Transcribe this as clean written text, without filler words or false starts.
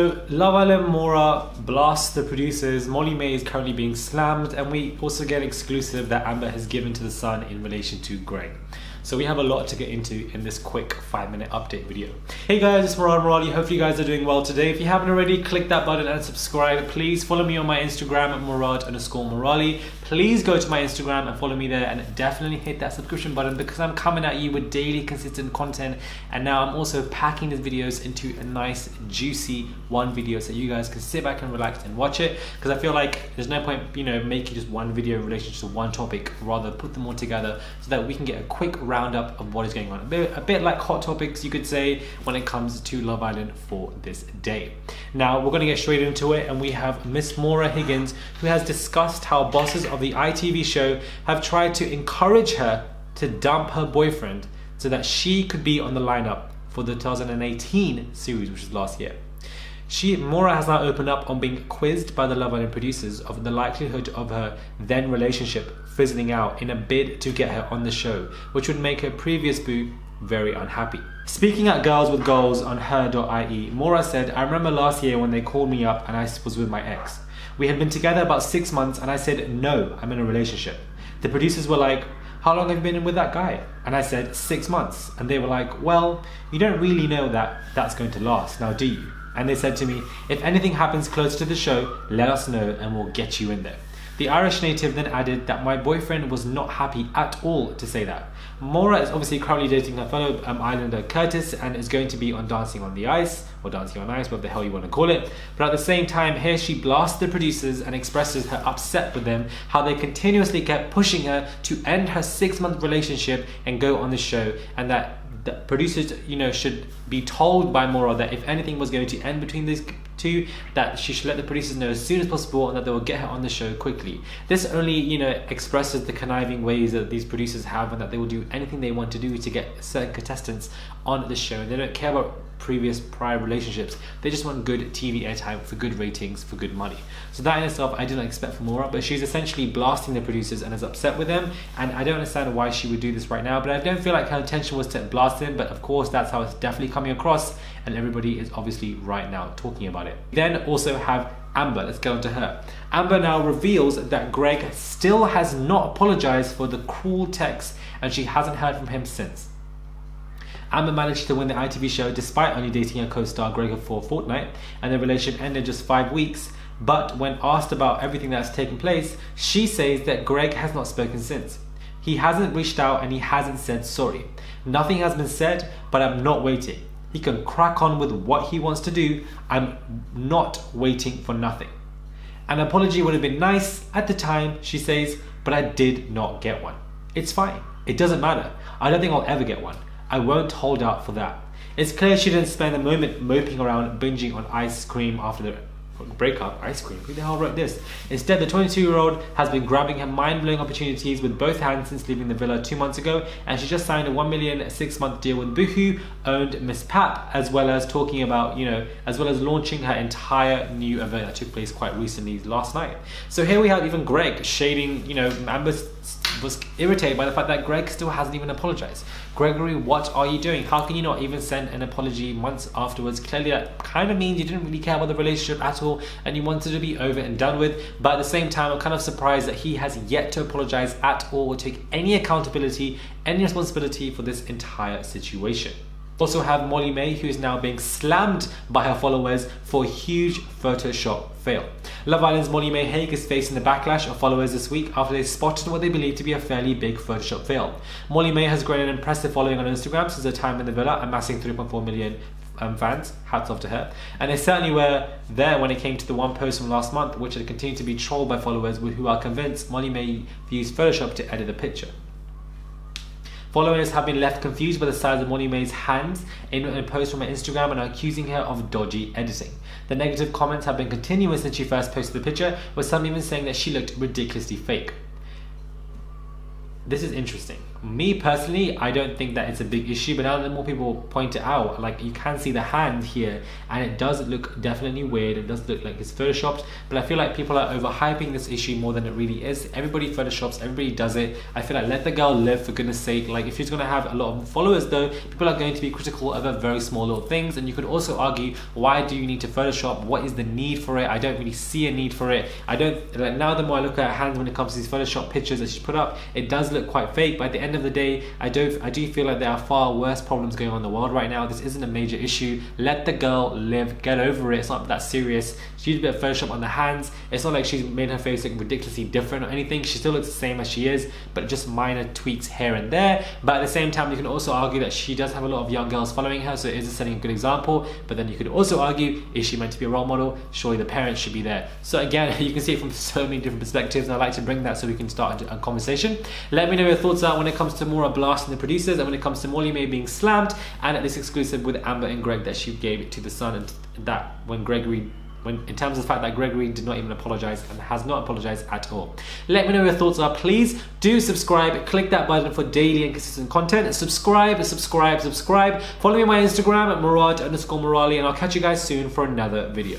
So Love Island Maura blasts the producers, Molly May is currently being slammed, and we also get exclusive that Amber has given to The Sun in relation to Greg. So we have a lot to get into in this quick 5-minute update video. Hey guys, it's Maura Morali. Hopefully you guys are doing well today. If you haven't already, click that button and subscribe. Please follow me on my Instagram at Murad_Morali. Please go to my Instagram and follow me there, and definitely hit that subscription button because I'm coming at you with daily consistent content. And now I'm also packing these videos into a nice juicy one video so you guys can sit back and relax and watch it, because I feel like there's no point, making just one video in relation to one topic. Rather put them all together so that we can get a quick roundup of what is going on. A bit like hot topics, you could say, when it comes to Love Island for this day. Now we're going to get straight into it, and we have Miss Maura Higgins, who has discussed how bosses of the ITV show have tried to encourage her to dump her boyfriend so that she could be on the lineup for the 2018 series, which was last year. Maura has now opened up on being quizzed by the Love Island producers of the likelihood of her then relationship fizzling out in a bid to get her on the show, which would make her previous boo very unhappy. Speaking at Girls with Goals on her.ie, Maura said, "I remember last year when they called me up and I was with my ex. We had been together about 6 months and I said, no, I'm in a relationship. The producers were like, how long have you been with that guy? And I said, 6 months. And they were like, well, you don't really know that that's going to last, now do you? And they said to me, if anything happens close to the show, let us know and we'll get you in there." The Irish native then added that my boyfriend was not happy at all to say that. Maura is obviously currently dating her fellow islander Curtis and is going to be on Dancing on the Ice, or Dancing on Ice, whatever the hell you want to call it. But at the same time, here she blasts the producers and expresses her upset with them, how they continuously kept pushing her to end her 6-month relationship and go on the show, and that the producers, should be told by Maura that if anything was going to end between these two, that she should let the producers know as soon as possible and that they will get her on the show quickly. This only, expresses the conniving ways that these producers have, and that they will do anything they want to do to get certain contestants on the show. They don't care about prior relationships. They just want good TV airtime for good ratings, for good money. So that in itself I didn't expect from Maura, but she's essentially blasting the producers and is upset with them, and I don't understand why she would do this right now, but I don't feel like her intention was to blast him, but of course that's how it's definitely coming across, and everybody is obviously right now talking about it. We then also have Amber. Let's get on to her. Amber now reveals that Greg still has not apologized for the cruel text, and she hasn't heard from him since. Amber managed to win the ITV show despite only dating her co-star Greg for a fortnight, and their relationship ended just 5 weeks. But when asked about everything that's taken place, she says that Greg has not spoken since. He hasn't reached out and he hasn't said sorry. Nothing has been said, but I'm not waiting. He can crack on with what he wants to do. I'm not waiting for nothing. An apology would have been nice at the time, she says, but I did not get one. It's fine. It doesn't matter. I don't think I'll ever get one. I won't hold out for that. It's clear she didn't spend a moment moping around binging on ice cream after the breakup. Ice cream? Who the hell wrote this? Instead, the 22-year-old has been grabbing her mind-blowing opportunities with both hands since leaving the villa 2 months ago, and she just signed a $1 million 6-month deal with Boohoo-owned Miss Pap, as well as talking about, as well as launching her entire new event that took place quite recently last night. So here we have even Greg shading, Amber was irritated by the fact that Greg still hasn't even apologized. Gregory, what are you doing? How can you not even send an apology months afterwards? Clearly that kind of means you didn't really care about the relationship at all and you wanted to be over and done with. But at the same time, I'm kind of surprised that he has yet to apologize at all or take any accountability, any responsibility for this entire situation. Also have Molly May, who is now being slammed by her followers for a huge Photoshop fail. Love Island's Molly May Hague is facing the backlash of followers this week after they spotted what they believe to be a fairly big Photoshop fail. Molly May has grown an impressive following on Instagram since her time in the villa, amassing 3.4 million fans. Hats off to her. And they certainly were there when it came to the one post from last month, which had continued to be trolled by followers who are convinced Molly May used Photoshop to edit the picture. Followers have been left confused by the size of Molly May's hands in a post from her Instagram and are accusing her of dodgy editing. The negative comments have been continuous since she first posted the picture, with some even saying that she looked ridiculously fake. This is interesting. me personally, I don't think that it's a big issue, but now that more people point it out, like you can see the hand here and it does look definitely weird. It does look like it's photoshopped, but I feel like people are overhyping this issue more than it really is. Everybody photoshops, everybody does it. I feel like let the girl live, for goodness sake. Like if she's gonna have a lot of followers though, people are going to be critical of very small little things. And you could also argue, why do you need to photoshop? What is the need for it? I don't really see a need for it. I don't, like, now the more I look at her hands when it comes to these photoshop pictures that she's put up, it does look quite fake, but at the end of the day, I do feel like there are far worse problems going on in the world right now. This isn't a major issue. Let the girl live, get over it. It's not that serious. She used a bit of Photoshop on the hands. It's not like she's made her face look ridiculously different or anything. She still looks the same as she is, but just minor tweaks here and there. But at the same time, you can also argue that she does have a lot of young girls following her, so it is setting a good example. But then you could also argue, is she meant to be a role model? Surely the parents should be there. So again, you can see it from so many different perspectives, and I like to bring that so we can start a conversation. Let me know your thoughts are when it comes to Maura blasting the producers, and when it comes to Molly May being slammed, and this exclusive with Amber and Greg that she gave it to the Sun, and that when in terms of the fact that Gregory did not even apologize and has not apologized at all. Let me know your thoughts are. Please do subscribe, click that button for daily and consistent content, and subscribe. Follow me on my Instagram at Murad_Morali, and I'll catch you guys soon for another video.